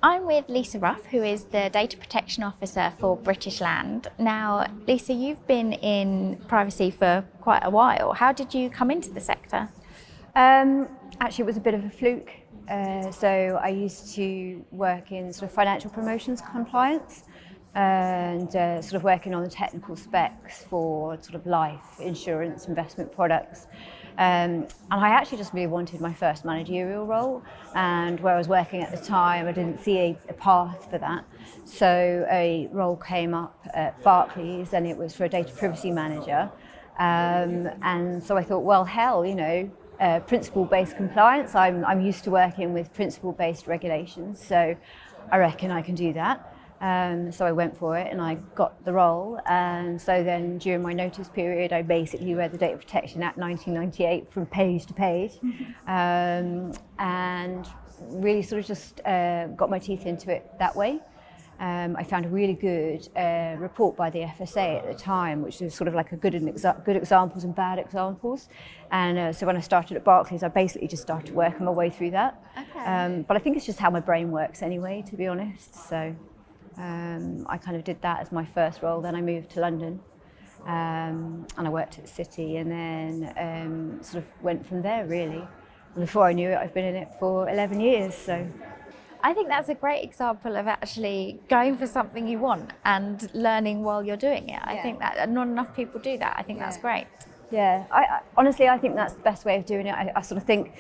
I'm with Lisa Ruff, who is the Data Protection Officer for British Land. Now, Lisa, you've been in privacy for quite a while. How did you come into the sector? Actually, it was a bit of a fluke. So I used to work in sort of financial promotions compliance and sort of working on the technical specs for sort of life insurance investment products. And I actually just really wanted my first managerial role, and where I was working at the time I didn't see a path for that. So a role came up at Barclays and it was for a data privacy manager. And so I thought, well, hell, principle-based compliance. I'm used to working with principle-based regulations, so I reckon I can do that. So I went for it and I got the role. And so then during my notice period, I basically read the Data Protection Act 1998 from page to page, and really sort of just got my teeth into it that way. I found a really good report by the FSA at the time, which was sort of like a good examples and bad examples. And so when I started at Barclays, I basically just started working my way through that. Okay. But I think it's just how my brain works anyway, to be honest. So I kind of did that as my first role. Then I moved to London, and I worked at the City, and then sort of went from there really. And before I knew it, I've been in it for 11 years. So. I think that's a great example of actually going for something you want and learning while you're doing it. I think that not enough people do that. I think that's great. Yeah, I honestly, I think that's the best way of doing it. I sort of think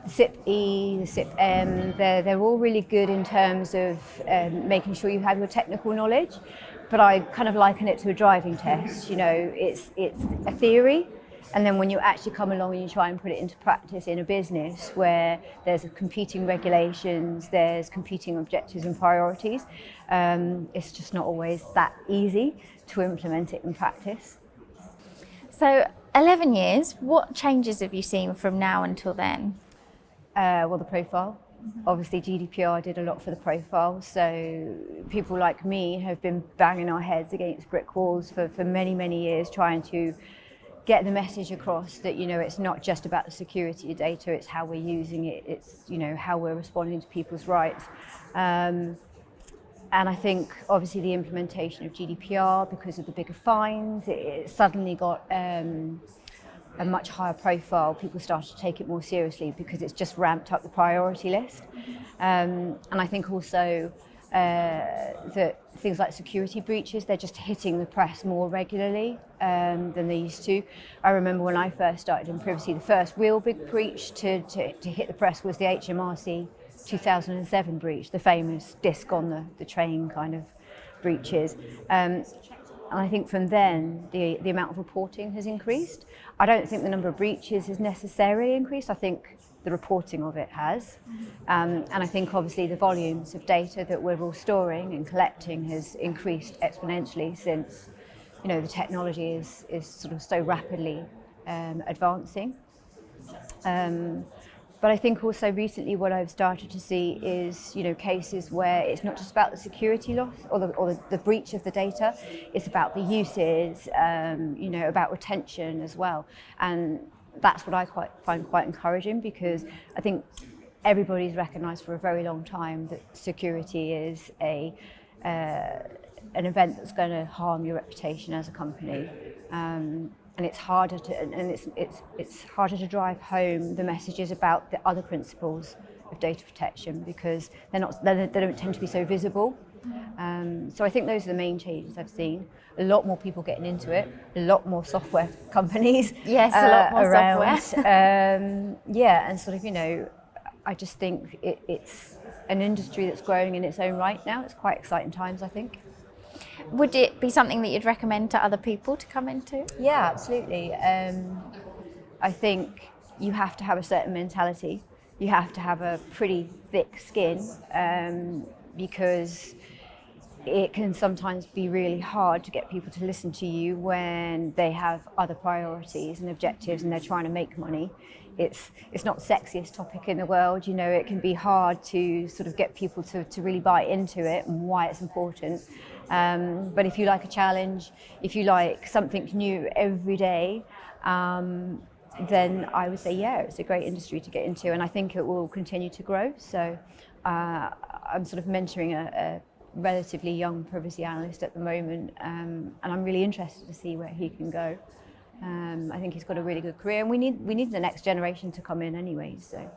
the SIP-E, the SIP-M, they're all really good in terms of making sure you have your technical knowledge, but I kind of liken it to a driving test. It's a theory. And then when you actually come along and you try and put it into practice in a business where there's competing regulations, there's competing objectives and priorities, it's just not always that easy to implement it in practice. So 11 years, what changes have you seen from now until then? Well, the profile. Obviously GDPR did a lot for the profile, so people like me have been banging our heads against brick walls for many, many years trying to get the message across that it's not just about the security of data, it's how we're using it, it's how we're responding to people's rights. And I think obviously the implementation of GDPR, because of the bigger fines, it suddenly got a much higher profile. People started to take it more seriously because it's just ramped up the priority list. And I think also that things like security breaches, they're just hitting the press more regularly than they used to. I remember when I first started in privacy, the first real big breach to hit the press was the HMRC 2007 breach, the famous disc on the train kind of breaches. And I think from then, the amount of reporting has increased. I don't think the number of breaches has necessarily increased. I think the reporting of it has. And I think obviously the volumes of data that we're all storing and collecting has increased exponentially since the technology is sort of so rapidly advancing. But I think also recently what I've started to see is cases where it's not just about the security loss or the breach of the data, it's about the uses, about retention as well. And that's what I find quite encouraging, because I think everybody's recognised for a very long time that security is an event that's going to harm your reputation as a company, and it's harder to drive home the messages about the other principles of data protection because they don't tend to be so visible. So I think those are the main changes I've seen. A lot more people getting into it, a lot more software companies. Yes, a lot more around. software. And sort of, I just think it's an industry that's growing in its own right now. It's quite exciting times, I think. Would it be something that you'd recommend to other people to come into? Yeah, absolutely. I think you have to have a certain mentality. You have to have a pretty thick skin, because it can sometimes be really hard to get people to listen to you when they have other priorities and objectives and they're trying to make money. It's not the sexiest topic in the world, it can be hard to sort of get people to really buy into it and why it's important. But if you like a challenge, if you like something new every day, then I would say, yeah, it's a great industry to get into, and I think it will continue to grow. So I'm sort of mentoring a relatively young privacy analyst at the moment, and I'm really interested to see where he can go. I think he's got a really good career, and we need the next generation to come in anyway. So,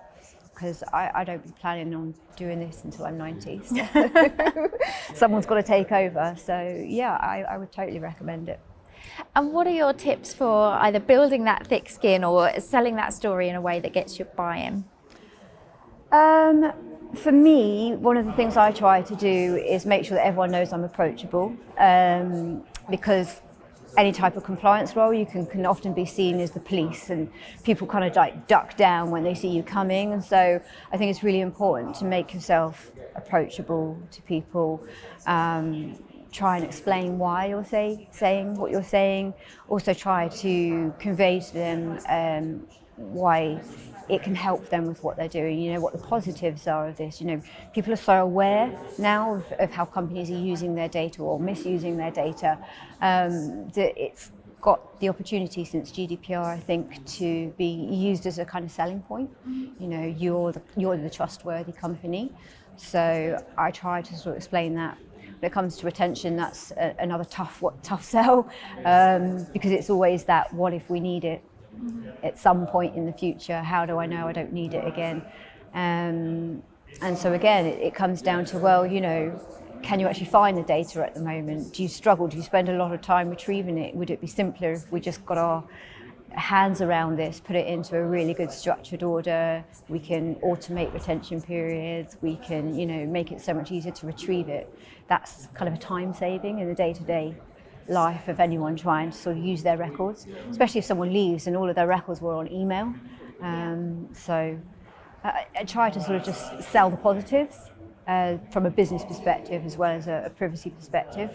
because I don't be planning on doing this until I'm 90, so someone's got to take over. So yeah, I would totally recommend it. And what are your tips for either building that thick skin or selling that story in a way that gets you buy-in? For me, one of the things I try to do is make sure that everyone knows I'm approachable, because any type of compliance role, you can often be seen as the police, and people kind of like duck down when they see you coming. And so I think it's really important to make yourself approachable to people. Try and explain why you're saying what you're saying. Also try to convey to them why it can help them with what they're doing, you know, what the positives are of this. You know, people are so aware now of how companies are using their data or misusing their data, that it's got the opportunity since GDPR, I think, to be used as a kind of selling point. You know, you're the trustworthy company. So I try to sort of explain that. When it comes to retention, that's another tough sell, because it's always that, what if we need it at some point in the future? How do I know I don't need it again? And so again, it comes down to, well, you know, can you actually find the data at the moment? Do you struggle? Do you spend a lot of time retrieving it? Would it be simpler if we just got our hands around this, put it into a really good structured order? We can automate retention periods. We can, you know, make it so much easier to retrieve it. That's kind of a time saving in the day-to-day life of anyone trying to sort of use their records, especially if someone leaves and all of their records were on email. So I try to sort of just sell the positives from a business perspective as well as a privacy perspective.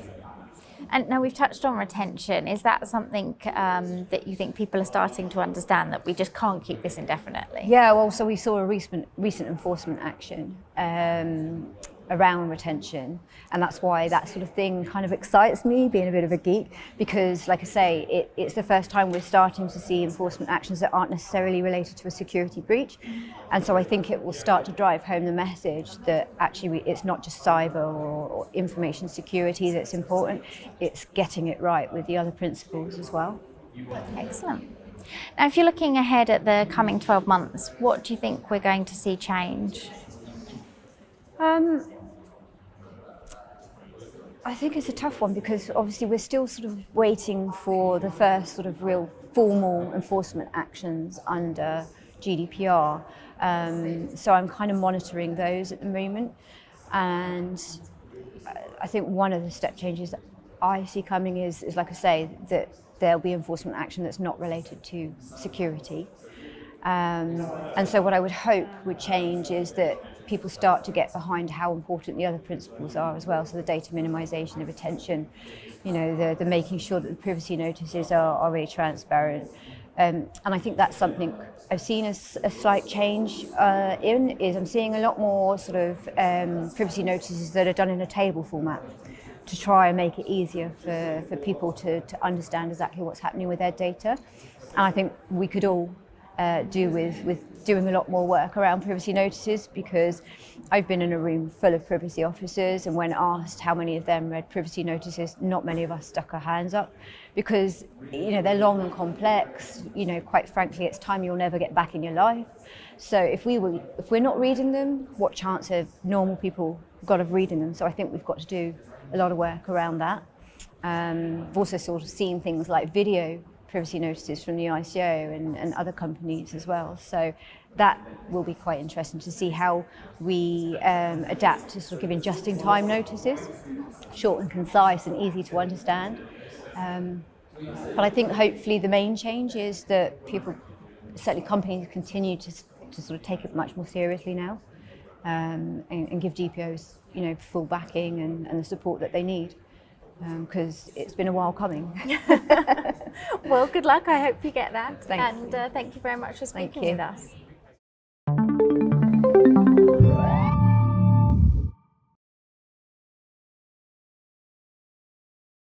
And now we've touched on retention. Is that something that you think people are starting to understand, that we just can't keep this indefinitely? Yeah, well, so we saw a recent enforcement action around retention, and that's why that sort of thing kind of excites me, being a bit of a geek, because like I say, it's the first time we're starting to see enforcement actions that aren't necessarily related to a security breach. And so I think it will start to drive home the message that actually it's not just cyber or information security that's important, it's getting it right with the other principles as well. Excellent. Now, if you're looking ahead at the coming 12 months, what do you think we're going to see change? I think it's a tough one, because obviously we're still sort of waiting for the first sort of real formal enforcement actions under GDPR. So I'm kind of monitoring those at the moment. And I think one of the step changes that I see coming is like I say, that there'll be enforcement action that's not related to security. And so what I would hope would change is that people start to get behind how important the other principles are as well. So the data minimization, the retention, you know, the making sure that the privacy notices are really transparent. And I think that's something I've seen as a slight change is I'm seeing a lot more sort of privacy notices that are done in a table format to try and make it easier for people to understand exactly what's happening with their data. And I think we could all do with doing a lot more work around privacy notices, because I've been in a room full of privacy officers, and when asked how many of them read privacy notices, not many of us stuck our hands up, because, you know, they're long and complex. You know, quite frankly, it's time you'll never get back in your life. So if we're not reading them, what chance have normal people got of reading them? So I think we've got to do a lot of work around that. We've also sort of seen things like video privacy notices from the ICO and other companies as well. So that will be quite interesting to see how we adapt to sort of giving just-in-time notices, short and concise and easy to understand. But I think hopefully the main change is that people, certainly companies, continue to sort of take it much more seriously now, and give DPOs, you know, full backing and the support that they need. Because it's been a while coming. Well, good luck. I hope you get that. Thanks. And thank you very much for speaking with us.